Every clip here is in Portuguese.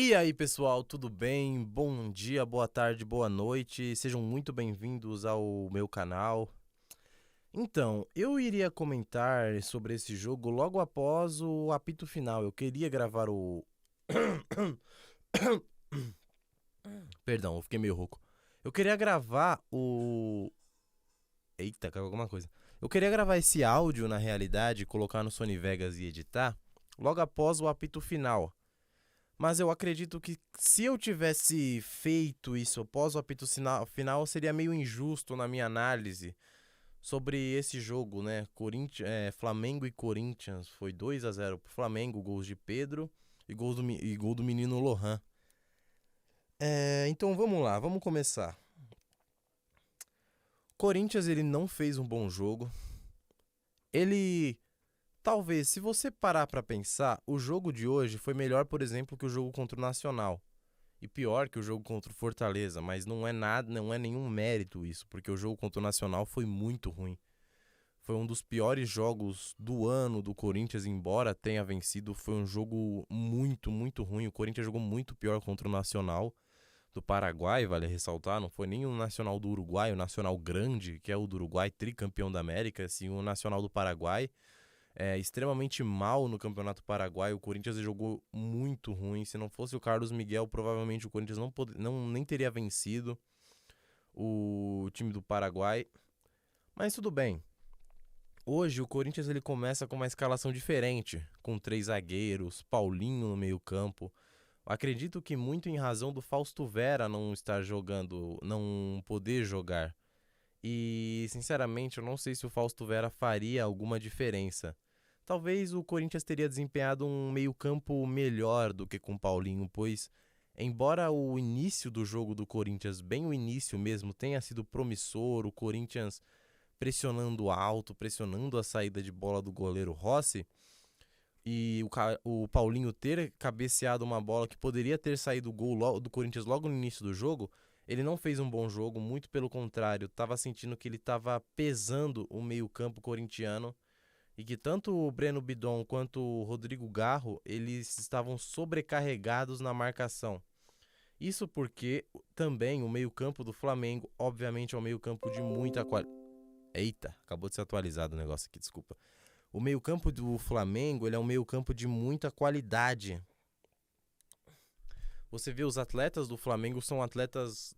E aí, pessoal, tudo bem? Bom dia, boa tarde, boa noite. Sejam muito bem-vindos ao meu canal. Então, eu iria comentar sobre esse jogo logo após o apito final. Eu queria gravar o Perdão, eu fiquei meio rouco. Eu queria gravar o Eita, caiu alguma coisa. Eu queria gravar esse áudio na realidade, colocar no Sony Vegas e editar logo após o apito final. Mas eu acredito que se eu tivesse feito isso após o apito final, seria meio injusto na minha análise sobre esse jogo, né? Flamengo e Corinthians. Foi 2-0 pro Flamengo, gols de Pedro e gol do menino Lohan. Então vamos lá, vamos começar. Corinthians, ele não fez um bom jogo. Ele... Talvez, se você parar pra pensar, o jogo de hoje foi melhor, por exemplo, que o jogo contra o Nacional. E pior que o jogo contra o Fortaleza, mas não é nada, não é nenhum mérito isso, porque o jogo contra o Nacional foi muito ruim. Foi um dos piores jogos do ano do Corinthians, embora tenha vencido, foi um jogo muito, muito ruim. O Corinthians jogou muito pior contra o Nacional do Paraguai, vale ressaltar, não foi nem o Nacional do Uruguai, o Nacional grande, que é o do Uruguai, tricampeão da América, assim, o Nacional do Paraguai. Extremamente mal no Campeonato Paraguai. O Corinthians jogou muito ruim. Se não fosse o Carlos Miguel, provavelmente o Corinthians nem teria vencido o time do Paraguai. Mas tudo bem. Hoje o Corinthians ele começa com uma escalação diferente, com 3 zagueiros, Paulinho no meio-campo. Acredito que muito em razão do Fausto Vera não estar jogando, não poder jogar. E, sinceramente, eu não sei se o Fausto Vera faria alguma diferença. Talvez o Corinthians teria desempenhado um meio-campo melhor do que com o Paulinho, pois, embora o início do jogo do Corinthians, bem o início mesmo, tenha sido promissor, o Corinthians pressionando alto, pressionando a saída de bola do goleiro Rossi, e o Paulinho ter cabeceado uma bola que poderia ter saído o gol do Corinthians logo no início do jogo, ele não fez um bom jogo, muito pelo contrário, estava sentindo que ele estava pesando o meio-campo corintiano e que tanto o Breno Bidon quanto o Rodrigo Garro, eles estavam sobrecarregados na marcação. Isso porque também o meio-campo do Flamengo, obviamente, é um meio-campo de muita qualidade. Eita, acabou de ser atualizado o negócio aqui, desculpa. O meio-campo do Flamengo, ele é um meio-campo de muita qualidade. Você vê os atletas do Flamengo são atletas,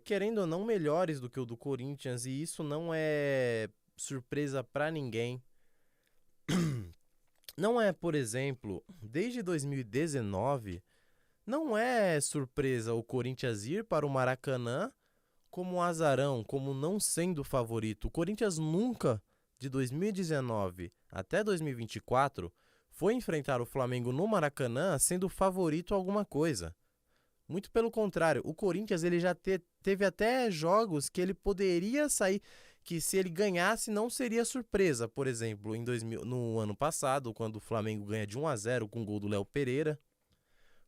querendo ou não, melhores do que o do Corinthians, e isso não é surpresa pra ninguém. Não é, por exemplo, desde 2019, não é surpresa o Corinthians ir para o Maracanã como um azarão, como não sendo favorito. O Corinthians nunca, de 2019 até 2024, foi enfrentar o Flamengo no Maracanã sendo favorito a alguma coisa. Muito pelo contrário, o Corinthians ele já teve até jogos que ele poderia sair, que se ele ganhasse não seria surpresa. Por exemplo, no ano passado, quando o Flamengo ganha de 1-0 com o gol do Léo Pereira,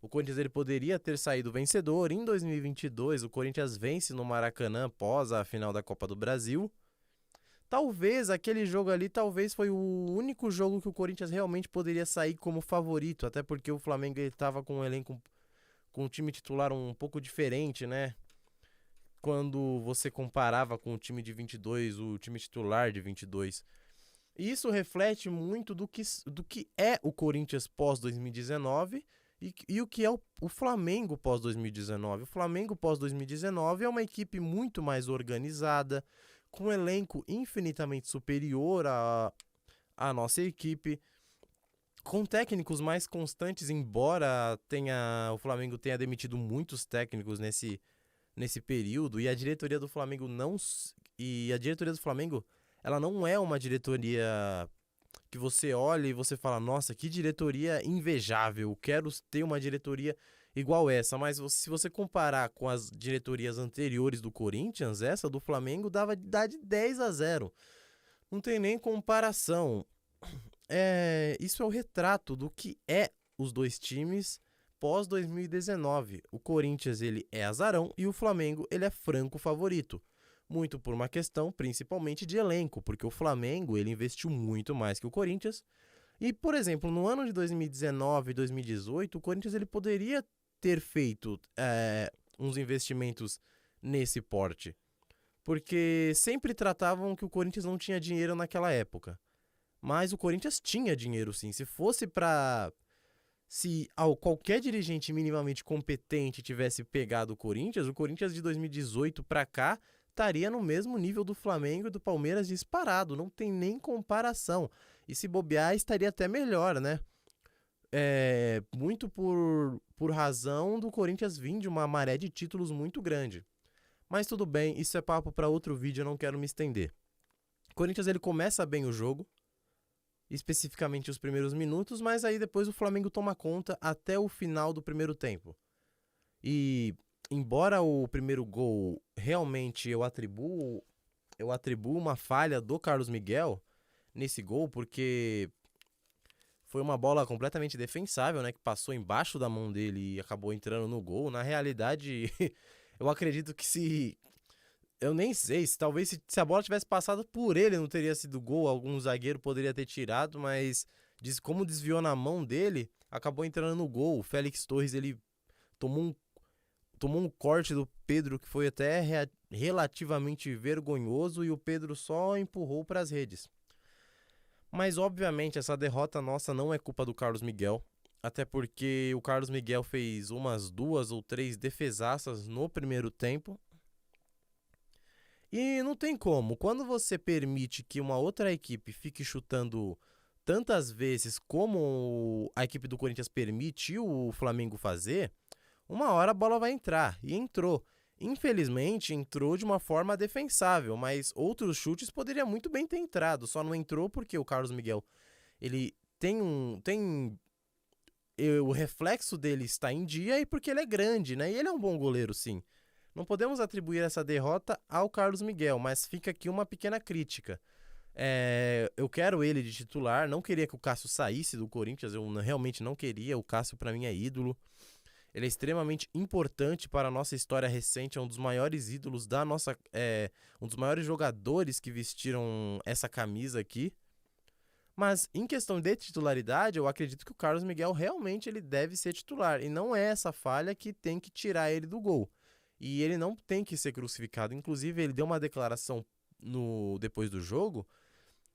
o Corinthians ele poderia ter saído vencedor. Em 2022, o Corinthians vence no Maracanã após a final da Copa do Brasil. Talvez aquele jogo ali, talvez foi o único jogo que o Corinthians realmente poderia sair como favorito, até porque o Flamengo estava com um elenco, com um time titular um pouco diferente, né? Quando você comparava com o time de 22, o time titular de 22. E isso reflete muito do que é o Corinthians pós-2019 e o que é o Flamengo pós-2019. O Flamengo pós-2019 é uma equipe muito mais organizada, com um elenco infinitamente superior à nossa equipe, com técnicos mais constantes, embora o Flamengo tenha demitido muitos técnicos nesse período, e a diretoria do Flamengo ela não é uma diretoria que você olha e você fala, nossa, que diretoria invejável, quero ter uma diretoria igual essa. Mas se você comparar com as diretorias anteriores do Corinthians, essa do Flamengo dá de 10-0. Não tem nem comparação. Isso é o retrato do que é os dois times pós 2019. O Corinthians ele é azarão e o Flamengo ele é franco favorito. Muito por uma questão principalmente de elenco, porque o Flamengo ele investiu muito mais que o Corinthians E, por exemplo, no ano de 2019 e 2018, o Corinthians ele poderia ter feito uns investimentos nesse porte. Porque sempre tratavam que o Corinthians não tinha dinheiro naquela época. Mas o Corinthians tinha dinheiro sim. Se fosse para se qualquer dirigente minimamente competente tivesse pegado o Corinthians de 2018 para cá estaria no mesmo nível do Flamengo e do Palmeiras disparado, não tem nem comparação. E se bobear, estaria até melhor, né? Muito por razão do Corinthians vir de uma maré de títulos muito grande. Mas tudo bem, isso é papo para outro vídeo, eu não quero me estender. O Corinthians ele começa bem o jogo, especificamente os primeiros minutos, mas aí depois o Flamengo toma conta até o final do primeiro tempo. E embora o primeiro gol realmente eu atribuo uma falha do Carlos Miguel nesse gol, porque foi uma bola completamente defensável, né, que passou embaixo da mão dele e acabou entrando no gol. Na realidade, eu acredito que eu nem sei, se a bola tivesse passado por ele não teria sido gol, algum zagueiro poderia ter tirado, mas como desviou na mão dele, acabou entrando no gol. O Félix Torres, ele tomou um corte do Pedro que foi até relativamente vergonhoso e o Pedro só empurrou para as redes. Mas obviamente essa derrota nossa não é culpa do Carlos Miguel, até porque o Carlos Miguel fez umas 2 ou 3 defesaças no primeiro tempo. E não tem como, quando você permite que uma outra equipe fique chutando tantas vezes como a equipe do Corinthians permitiu o Flamengo fazer, uma hora a bola vai entrar, e entrou. Infelizmente, entrou de uma forma defensável, mas outros chutes poderia muito bem ter entrado, só não entrou porque o Carlos Miguel, ele o reflexo dele está em dia e porque ele é grande, né? E ele é um bom goleiro, sim. Não podemos atribuir essa derrota ao Carlos Miguel, mas fica aqui uma pequena crítica. Eu quero ele de titular, não queria que o Cássio saísse do Corinthians, eu realmente não queria, o Cássio para mim é ídolo. Ele é extremamente importante para a nossa história recente, é um dos maiores ídolos da nossa... um dos maiores jogadores que vestiram essa camisa aqui. Mas em questão de titularidade, eu acredito que o Carlos Miguel realmente ele deve ser titular. E não é essa falha que tem que tirar ele do gol. E ele não tem que ser crucificado. Inclusive, ele deu uma declaração depois do jogo,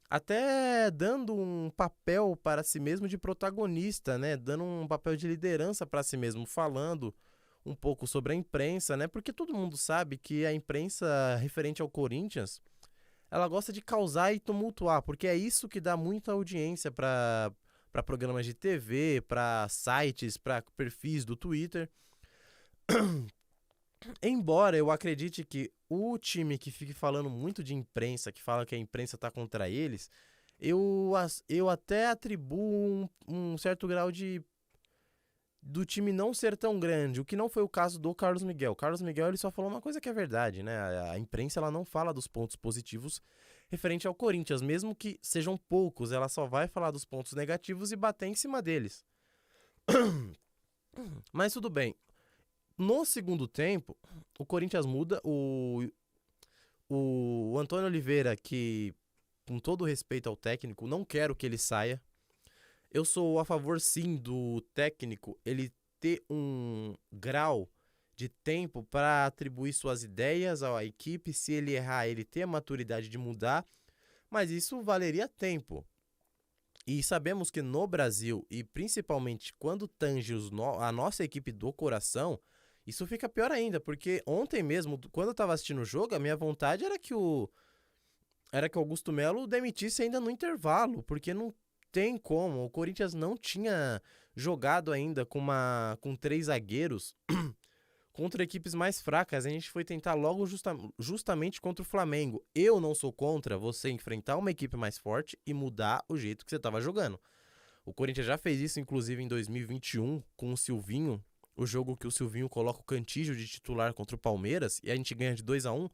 até dando um papel para si mesmo de protagonista, né? Dando um papel de liderança para si mesmo, falando um pouco sobre a imprensa, né? Porque todo mundo sabe que a imprensa referente ao Corinthians, ela gosta de causar e tumultuar, porque é isso que dá muita audiência para programas de TV, para sites, para perfis do Twitter. Embora eu acredite que o time que fique falando muito de imprensa, que fala que a imprensa tá contra eles, eu até atribuo um certo grau do time não ser tão grande, o que não foi o caso do Carlos Miguel. O Carlos Miguel ele só falou uma coisa que é verdade, né? A imprensa ela não fala dos pontos positivos referente ao Corinthians, mesmo que sejam poucos, ela só vai falar dos pontos negativos e bater em cima deles. Mas tudo bem. No segundo tempo, o Corinthians muda. O Antônio Oliveira, que, com todo respeito ao técnico, não quero que ele saia. Eu sou a favor, sim, do técnico ele ter um grau de tempo para atribuir suas ideias à equipe. Se ele errar, ele ter a maturidade de mudar. Mas isso valeria tempo. E sabemos que no Brasil, e principalmente quando tange a nossa equipe do coração, isso fica pior ainda, porque ontem mesmo, quando eu tava assistindo o jogo, a minha vontade era que o Augusto Melo demitisse ainda no intervalo, porque não tem como. O Corinthians não tinha jogado ainda com 3 zagueiros contra equipes mais fracas. A gente foi tentar logo justamente contra o Flamengo. Eu não sou contra você enfrentar uma equipe mais forte e mudar o jeito que você tava jogando. O Corinthians já fez isso, inclusive, em 2021, com o Silvinho. O jogo que o Silvinho coloca o Cantígio de titular contra o Palmeiras e a gente ganha de 2-1.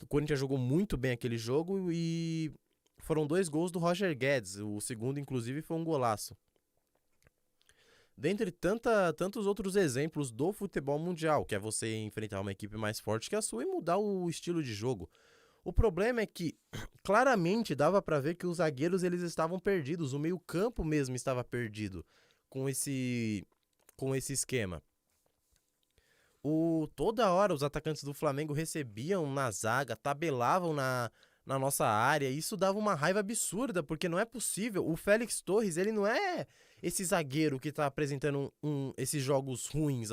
O Corinthians jogou muito bem aquele jogo e foram 2 gols do Roger Guedes. O segundo, inclusive, foi um golaço. Dentre tantos outros exemplos do futebol mundial, que é você enfrentar uma equipe mais forte que a sua e mudar o estilo de jogo. O problema é que claramente dava pra ver que os zagueiros eles estavam perdidos, o meio-campo mesmo estava perdido com esse esquema. Toda hora os atacantes do Flamengo recebiam na zaga, tabelavam na nossa área, e isso dava uma raiva absurda, porque não é possível. O Félix Torres, ele não é esse zagueiro que tá apresentando esses jogos ruins.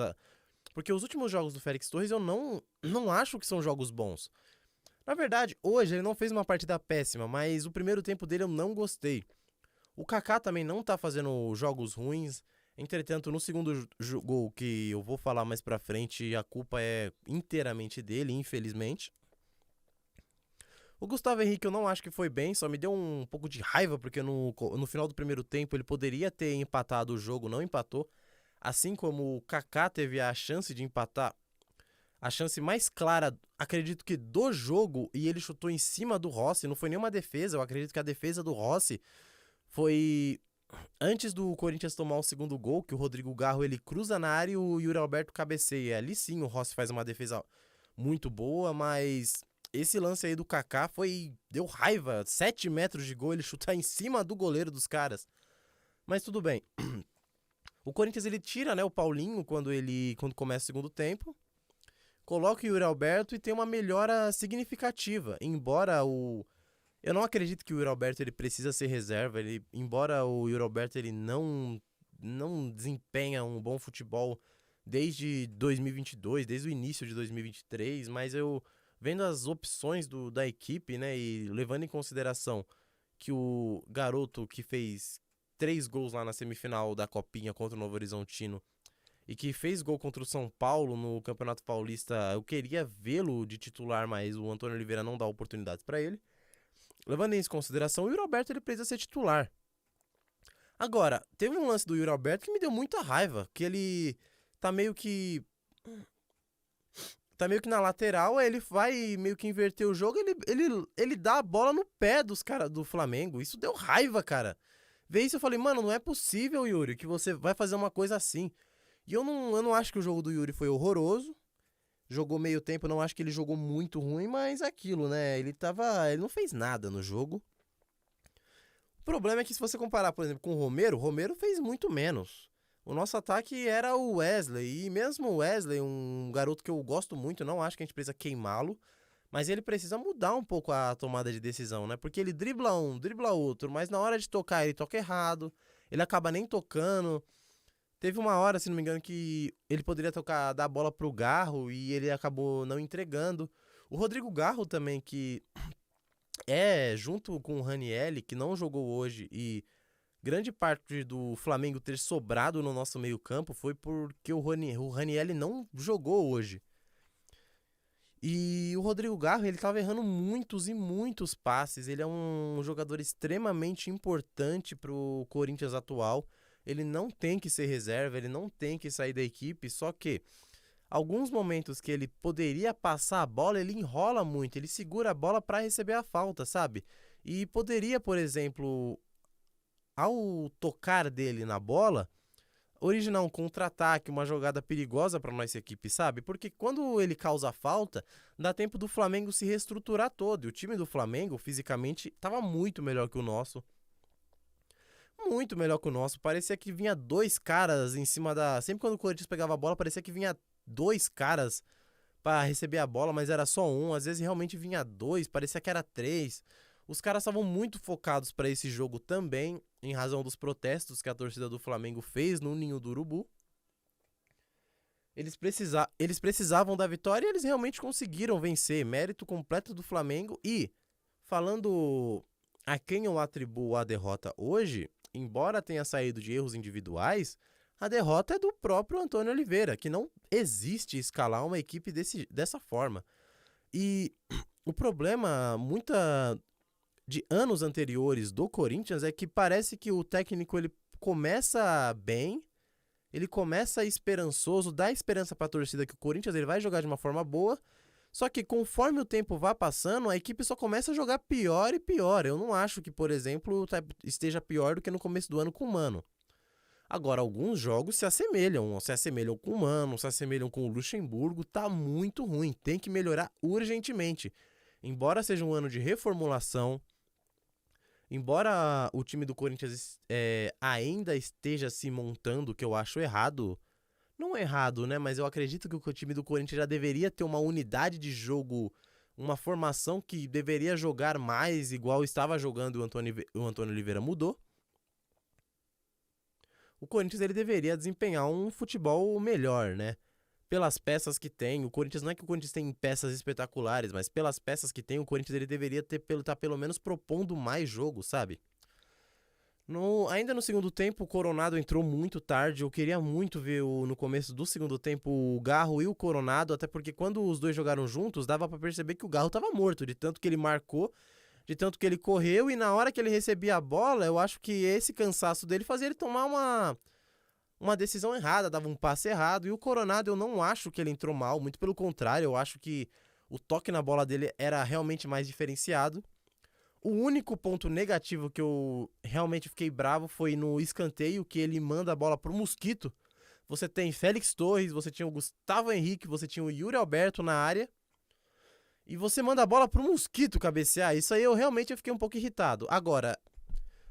Porque os últimos jogos do Félix Torres eu não acho que são jogos bons. Na verdade, hoje ele não fez uma partida péssima, mas o primeiro tempo dele eu não gostei. O Kaká também não tá fazendo jogos ruins. Entretanto, no segundo gol, que eu vou falar mais pra frente, a culpa é inteiramente dele, infelizmente. O Gustavo Henrique eu não acho que foi bem, só me deu um pouco de raiva, porque no final do primeiro tempo ele poderia ter empatado o jogo, não empatou. Assim como o Kaká teve a chance de empatar, a chance mais clara, acredito que do jogo, e ele chutou em cima do Rossi, não foi nenhuma defesa, eu acredito que a defesa do Rossi foi antes do Corinthians tomar o segundo gol, que o Rodrigo Garro ele cruza na área e o Yuri Alberto cabeceia. Ali sim o Rossi faz uma defesa muito boa, mas esse lance aí do Kaká deu raiva. 7 metros de gol, ele chutar em cima do goleiro dos caras. Mas tudo bem. O Corinthians ele tira, né, o Paulinho quando começa o segundo tempo. Coloca o Yuri Alberto e tem uma melhora significativa. Eu não acredito que o Yuri Alberto ele precisa ser reserva. Embora o Yuri Alberto ele não desempenha um bom futebol desde 2022, desde o início de 2023, mas eu vendo as opções da equipe, né, e levando em consideração que o garoto que fez 3 gols lá na semifinal da Copinha contra o Novo Horizontino e que fez gol contra o São Paulo no Campeonato Paulista, eu queria vê-lo de titular, mas o Antônio Oliveira não dá oportunidades para ele. Levando isso em consideração, o Yuri Alberto ele precisa ser titular. Agora, teve um lance do Yuri Alberto que me deu muita raiva, que ele tá meio que na lateral, aí ele vai meio que inverter o jogo, ele dá a bola no pé dos caras do Flamengo. Isso deu raiva, cara. Vê isso, eu falei, mano, não é possível, Yuri, que você vai fazer uma coisa assim. E eu não acho que o jogo do Yuri foi horroroso. Jogou meio tempo, não acho que ele jogou muito ruim, mas é aquilo, né? Ele não fez nada no jogo. O problema é que se você comparar, por exemplo, com o Romero fez muito menos. O nosso ataque era o Wesley, e mesmo o Wesley, um garoto que eu gosto muito, não acho que a gente precisa queimá-lo, mas ele precisa mudar um pouco a tomada de decisão, né? Porque ele dribla um, dribla outro, mas na hora de tocar ele toca errado, ele acaba nem tocando. Teve uma hora, se não me engano, que ele poderia dar a bola pro Garro e ele acabou não entregando. O Rodrigo Garro também, que junto com o Ranielli, que não jogou hoje, e grande parte do Flamengo ter sobrado no nosso meio campo foi porque o Ranielli não jogou hoje. E o Rodrigo Garro, ele tava errando muitos e muitos passes. Ele é um jogador extremamente importante pro Corinthians atual. Ele não tem que ser reserva, ele não tem que sair da equipe, só que alguns momentos que ele poderia passar a bola, ele enrola muito, ele segura a bola para receber a falta, sabe? E poderia, por exemplo, ao tocar dele na bola, originar um contra-ataque, uma jogada perigosa para nossa equipe, sabe? Porque quando ele causa falta, dá tempo do Flamengo se reestruturar todo. E o time do Flamengo, fisicamente, estava muito melhor que o nosso. Muito melhor que o nosso. Parecia que vinha 2 caras em cima da... Sempre quando o Corinthians pegava a bola, parecia que vinha 2 caras para receber a bola, mas era só um. Às vezes realmente vinha 2, parecia que era 3. Os caras estavam muito focados para esse jogo também, em razão dos protestos que a torcida do Flamengo fez no Ninho do Urubu. Eles precisavam da vitória e eles realmente conseguiram vencer. Mérito completo do Flamengo. E, falando a quem eu atribuo a derrota hoje, embora tenha saído de erros individuais, a derrota é do próprio Antônio Oliveira, que não existe escalar uma equipe dessa forma. E o problema, de anos anteriores do Corinthians, é que parece que o técnico ele começa bem, ele começa esperançoso, dá esperança para a torcida que o Corinthians ele vai jogar de uma forma boa, só que conforme o tempo vai passando, a equipe só começa a jogar pior e pior. Eu não acho que, por exemplo, esteja pior do que no começo do ano com o Mano. Agora, alguns jogos se assemelham com o Mano, se assemelham com o Luxemburgo, tá muito ruim, tem que melhorar urgentemente. embora seja um ano de reformulação, embora o time do Corinthians ainda esteja se montando, que eu acho errado, não errado, né? Mas eu acredito que o time do Corinthians já deveria ter uma unidade de jogo, uma formação que deveria jogar mais igual estava jogando o Antônio Oliveira mudou. O Corinthians ele deveria desempenhar um futebol melhor, né? Pelas peças que tem, o Corinthians não é que o Corinthians tem peças espetaculares, mas pelas peças que tem, o Corinthians ele deveria tá pelo menos propondo mais jogo, sabe? Ainda no segundo tempo, o Coronado entrou muito tarde. Eu queria muito ver no começo do segundo tempo o Garro e o Coronado, até porque quando os dois jogaram juntos, dava pra perceber que o Garro tava morto, de tanto que ele marcou, de tanto que ele correu, e na hora que ele recebia a bola, eu acho que esse cansaço dele fazia ele tomar uma decisão errada, dava um passe errado. E o Coronado, eu não acho que ele entrou mal, muito pelo contrário, eu acho que o toque na bola dele era realmente mais diferenciado. O único ponto negativo que eu realmente fiquei bravo foi no escanteio, que ele manda a bola pro Mosquito. Você tem Félix Torres, você tinha o Gustavo Henrique, você tinha o Yuri Alberto na área. E você manda a bola pro Mosquito cabecear. Isso aí eu realmente fiquei um pouco irritado. Agora,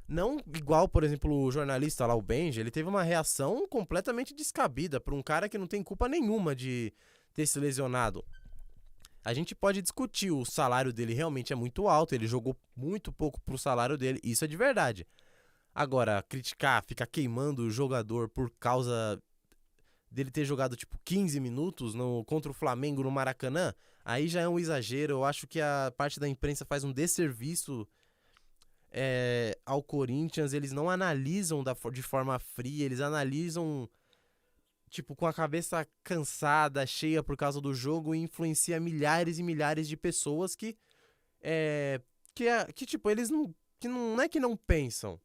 não igual, por exemplo, o jornalista lá, o Benji, ele teve uma reação completamente descabida para um cara que não tem culpa nenhuma de ter se lesionado. A gente pode discutir, o salário dele realmente é muito alto, ele jogou muito pouco pro salário dele, isso é de verdade. Agora, criticar, ficar queimando o jogador por causa dele ter jogado tipo 15 minutos contra o Flamengo no Maracanã, aí já é um exagero. Eu acho que a parte da imprensa faz um desserviço ao Corinthians. Eles não analisam de forma fria, eles analisam tipo, com a cabeça cansada, cheia por causa do jogo, e influencia milhares e milhares de pessoas que tipo, eles não é que não pensam,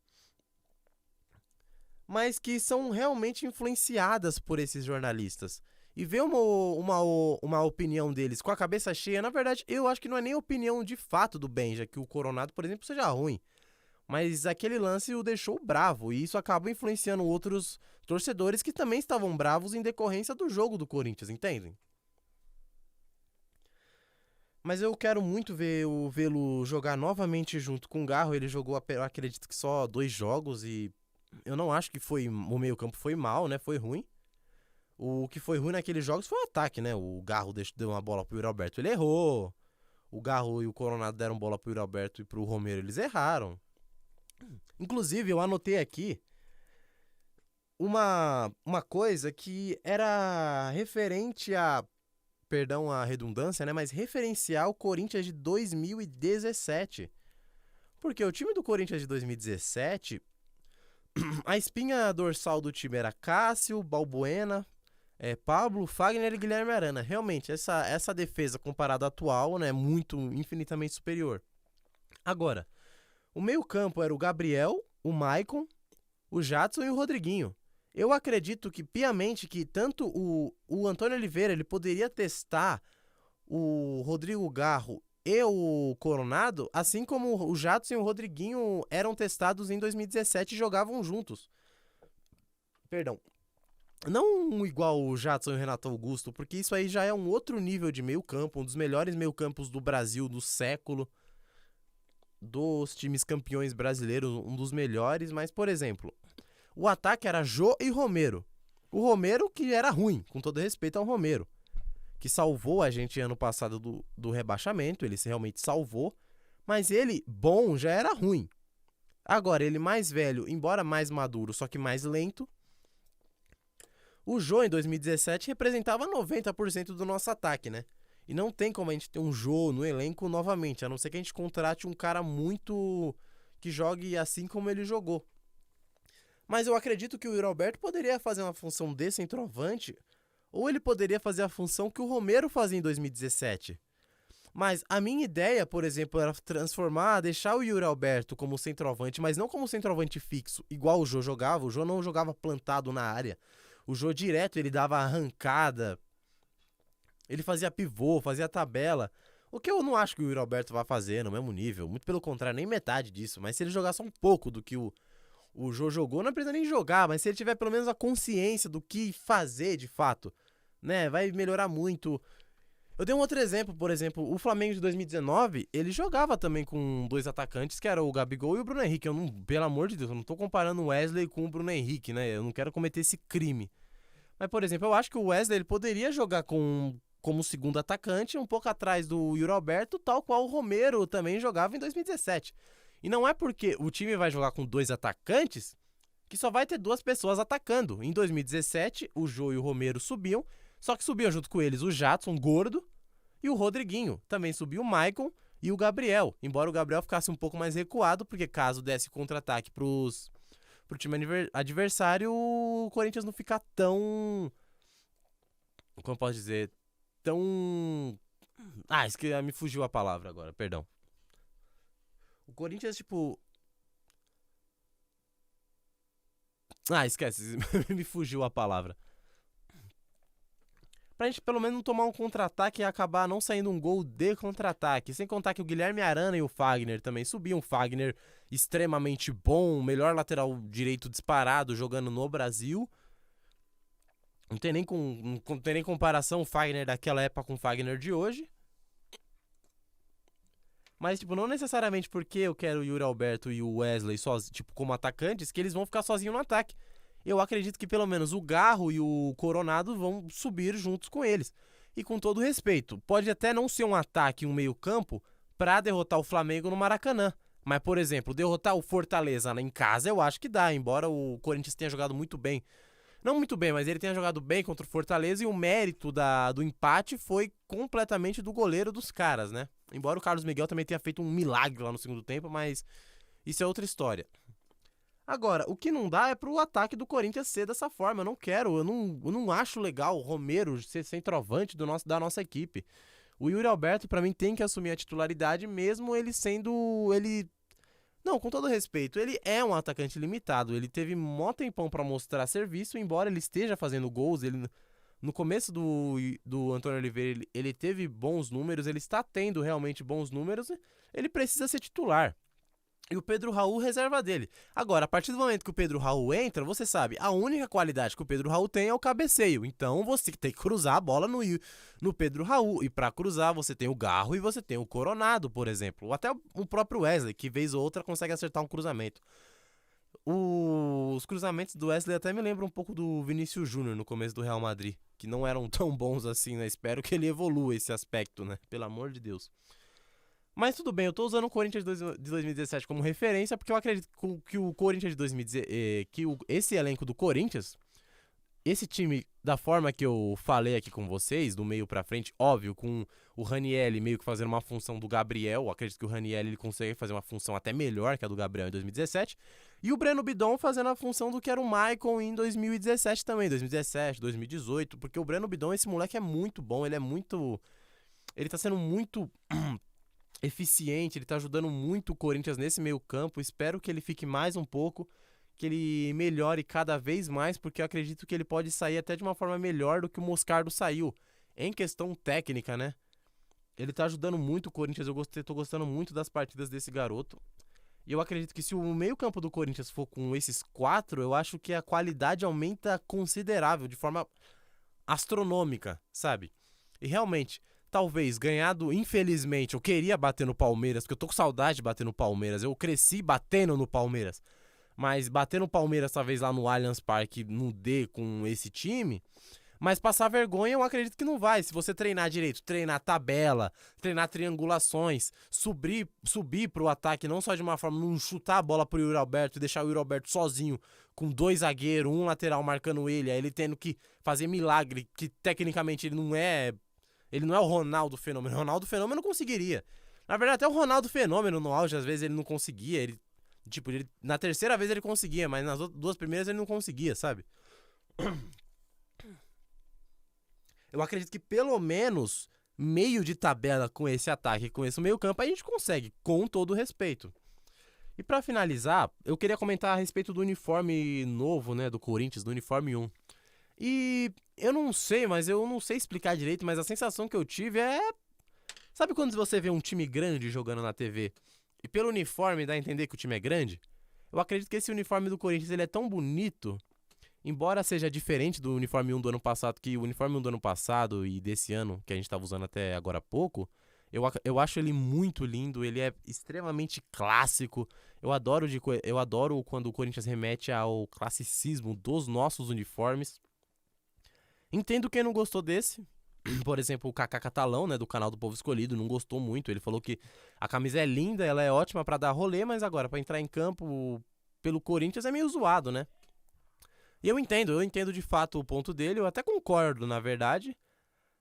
mas que são realmente influenciadas por esses jornalistas. E ver uma opinião deles com a cabeça cheia, na verdade, eu acho que não é nem opinião de fato do Benja, que o Coronado, por exemplo, seja ruim. Mas aquele lance o deixou bravo, e isso acaba influenciando outros torcedores que também estavam bravos em decorrência do jogo do Corinthians, entendem? Mas eu quero muito vê-lo jogar novamente junto com o Garro. Ele jogou, eu acredito que só 2 jogos, e eu não acho que o meio-campo foi mal, né? Foi ruim. O que foi ruim naqueles jogos foi o ataque, né? O Garro deu uma bola pro Yuri Alberto, ele errou. O Garro e o Coronado deram bola pro Yuri Alberto e pro Romero, eles erraram. Inclusive, eu anotei aqui uma coisa que era referente perdão a redundância, né? Mas referenciar o Corinthians de 2017. Porque o time do Corinthians de 2017, a espinha dorsal do time era Cássio, Balbuena, Pablo, Fagner e Guilherme Arana. Realmente, essa defesa comparada à atual, né, é infinitamente superior. Agora, o meio-campo era o Gabriel, o Maicon, o Jadson e o Rodriguinho. Eu acredito que piamente que tanto o Antônio Oliveira ele poderia testar o Rodrigo Garro e o Coronado, assim como o Jadson e o Rodriguinho eram testados em 2017 e jogavam juntos. Perdão. Não igual o Jadson e o Renato Augusto, porque isso aí já é um outro nível de meio-campo, um dos melhores meio-campos do Brasil do século, dos times campeões brasileiros, um dos melhores. Mas, por exemplo, o ataque era Jô e Romero. O Romero que era ruim, com todo respeito ao Romero, que salvou a gente ano passado do rebaixamento, ele realmente salvou, mas ele, bom, já era ruim. Agora, ele mais velho, embora mais maduro, só que mais lento. O Jô, em 2017, representava 90% do nosso ataque, né? E não tem como a gente ter um Jô no elenco novamente, a não ser que a gente contrate um cara muito que jogue assim como ele jogou. Mas eu acredito que o Yuri Alberto poderia fazer uma função de centroavante, ou ele poderia fazer a função que o Romero fazia em 2017. Mas a minha ideia, por exemplo, era deixar o Yuri Alberto como centroavante, mas não como centroavante fixo, igual o Jô jogava. O Jô não jogava plantado na área. O Jô direto, ele dava arrancada, ele fazia pivô, fazia tabela. O que eu não acho que o Yuri Alberto vai fazer no mesmo nível. Muito pelo contrário, nem metade disso. Mas se ele jogasse um pouco do que o Jô jogou, não precisa nem jogar. Mas se ele tiver pelo menos a consciência do que fazer de fato, né, vai melhorar muito. Eu dei um outro exemplo, por exemplo, o Flamengo de 2019, ele jogava também com dois atacantes, que era o Gabigol e o Bruno Henrique. Eu não, pelo amor de Deus, eu não tô comparando o Wesley com o Bruno Henrique, né? Eu não quero cometer esse crime. Mas, por exemplo, eu acho que o Wesley ele poderia jogar como segundo atacante, um pouco atrás do Yuri Alberto, tal qual o Romero também jogava em 2017. E não é porque o time vai jogar com dois atacantes que só vai ter duas pessoas atacando. Em 2017, o Jô e o Romero subiam, só que subiam junto com eles o Jadson, gordo, e o Rodriguinho. Também subiu o Maicon e o Gabriel. Embora o Gabriel ficasse um pouco mais recuado, porque caso desse contra-ataque pro time adversário, o Corinthians não ficar tão... Como eu posso dizer? Tão... me fugiu a palavra agora, perdão. O Corinthians, tipo... Esquece, me fugiu a palavra. Pra gente pelo menos não tomar um contra-ataque e acabar não saindo um gol de contra-ataque. Sem contar que o Guilherme Arana e o Fagner também subiam. O Fagner extremamente bom, melhor lateral direito disparado jogando no Brasil. Não tem nem comparação o Fagner daquela época com o Fagner de hoje. Mas, tipo, não necessariamente porque eu quero o Yuri Alberto e o Wesley como atacantes, que eles vão ficar sozinhos no ataque. Eu acredito que pelo menos o Garro e o Coronado vão subir juntos com eles. E com todo respeito, pode até não ser um ataque, um meio-campo, pra derrotar o Flamengo no Maracanã. Mas, por exemplo, derrotar o Fortaleza em casa eu acho que dá, embora o Corinthians tenha jogado muito bem. Não muito bem, mas ele tenha jogado bem contra o Fortaleza e o mérito do empate foi completamente do goleiro dos caras, né? Embora o Carlos Miguel também tenha feito um milagre lá no segundo tempo, mas isso é outra história. Agora, o que não dá é pro ataque do Corinthians ser dessa forma. Eu não acho legal o Romero ser centroavante da nossa equipe. O Yuri Alberto, pra mim, tem que assumir a titularidade, mesmo ele sendo... Não, com todo respeito, ele é um atacante limitado. Ele teve mó tempão pra mostrar serviço, embora ele esteja fazendo gols. No começo do Antônio Oliveira, ele teve bons números, ele está tendo realmente bons números. Ele precisa ser titular. E o Pedro Raul reserva dele. Agora, a partir do momento que o Pedro Raul entra, você sabe, a única qualidade que o Pedro Raul tem é o cabeceio. Então você tem que cruzar a bola no Pedro Raul. E pra cruzar, você tem o Garro e você tem o Coronado, por exemplo. Ou até o próprio Wesley, que vez ou outra consegue acertar um cruzamento. Os cruzamentos do Wesley até me lembram um pouco do Vinícius Júnior no começo do Real Madrid. Que não eram tão bons assim, né? Espero que ele evolua esse aspecto, né? Pelo amor de Deus. Mas tudo bem, eu tô usando o Corinthians de 2017 como referência, porque eu acredito que o Corinthians de 2017, esse elenco do Corinthians, esse time, da forma que eu falei aqui com vocês, do meio pra frente, óbvio, com o Ranieri meio que fazendo uma função do Gabriel, eu acredito que o Ranieri ele consegue fazer uma função até melhor que a do Gabriel em 2017, e o Breno Bidon fazendo a função do que era o Maicon em 2017 também, 2017, 2018, porque o Breno Bidon, esse moleque é muito bom, ele tá sendo muito... eficiente, ele tá ajudando muito o Corinthians nesse meio campo, espero que ele fique mais um pouco, que ele melhore cada vez mais, porque eu acredito que ele pode sair até de uma forma melhor do que o Moscardo saiu, em questão técnica, né? Ele tá ajudando muito o Corinthians, tô gostando muito das partidas desse garoto, e eu acredito que se o meio campo do Corinthians for com esses 4, eu acho que a qualidade aumenta considerável, de forma astronômica, sabe? E realmente... Talvez ganhado, infelizmente, eu queria bater no Palmeiras, porque eu tô com saudade de bater no Palmeiras. Eu cresci batendo no Palmeiras. Mas bater no Palmeiras, talvez lá no Allianz Parque, não dê com esse time. Mas passar vergonha, eu acredito que não vai. Se você treinar direito, treinar tabela, treinar triangulações, subir pro ataque, não só de uma forma, não chutar a bola pro Yuri Alberto e deixar o Yuri Alberto sozinho, com 2 zagueiros, um lateral marcando ele, aí ele tendo que fazer milagre, que tecnicamente ele não é o Ronaldo Fenômeno. O Ronaldo Fenômeno conseguiria. Na verdade, até o Ronaldo Fenômeno no auge, às vezes ele não conseguia. Na terceira vez ele conseguia, mas nas 2 primeiras ele não conseguia, sabe? Eu acredito que pelo menos meio de tabela com esse ataque, com esse meio campo, a gente consegue, com todo respeito. E pra finalizar, eu queria comentar a respeito do uniforme novo, né, do Corinthians, do uniforme 1. E eu não sei explicar direito, mas a sensação que eu tive é... Sabe quando você vê um time grande jogando na TV e pelo uniforme dá a entender que o time é grande? Eu acredito que esse uniforme do Corinthians ele é tão bonito, embora seja diferente do uniforme 1 do ano passado, que o uniforme 1 do ano passado e desse ano, que a gente tava usando até agora há pouco, eu acho ele muito lindo, ele é extremamente clássico. Eu adoro quando o Corinthians remete ao classicismo dos nossos uniformes. Entendo quem não gostou desse. Por exemplo, o Kaká Catalão, né, do canal do Povo Escolhido, não gostou muito. Ele falou que a camisa é linda, ela é ótima pra dar rolê, mas agora pra entrar em campo pelo Corinthians é meio zoado, né? E eu entendo de fato o ponto dele, eu até concordo, na verdade.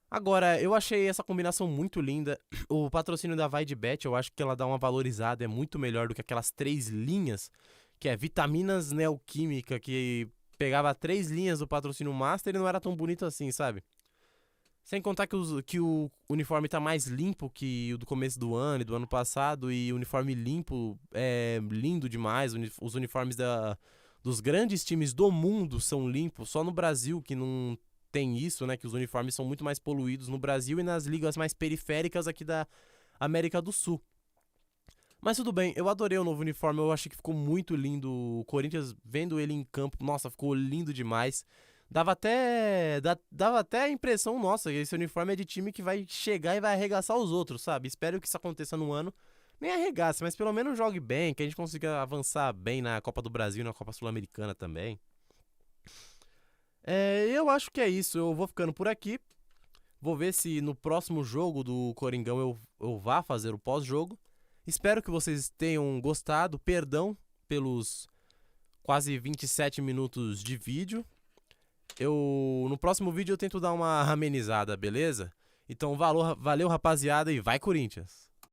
Agora, eu achei essa combinação muito linda. O patrocínio da Vai de Bet, eu acho que ela dá uma valorizada, é muito melhor do que aquelas 3 linhas, que é Vitaminas Neoquímica, que pegava 3 linhas do patrocínio Master e não era tão bonito assim, sabe? Sem contar que o uniforme tá mais limpo que o do começo do ano e do ano passado, e o uniforme limpo é lindo demais. Os uniformes dos grandes times do mundo são limpos, só no Brasil que não tem isso, né? Que os uniformes são muito mais poluídos no Brasil e nas ligas mais periféricas aqui da América do Sul. Mas tudo bem, eu adorei o novo uniforme, eu achei que ficou muito lindo. O Corinthians, vendo ele em campo, nossa, ficou lindo demais. Dava até a impressão, nossa, que esse uniforme é de time que vai chegar e vai arregaçar os outros, sabe? Espero que isso aconteça no ano. Nem arregace, mas pelo menos jogue bem, que a gente consiga avançar bem na Copa do Brasil e na Copa Sul-Americana também. Eu acho que é isso, eu vou ficando por aqui. Vou ver se no próximo jogo do Coringão eu vá fazer o pós-jogo. Espero que vocês tenham gostado. Perdão pelos quase 27 minutos de vídeo. No próximo vídeo eu tento dar uma amenizada, beleza? Então valeu, rapaziada, e vai Corinthians!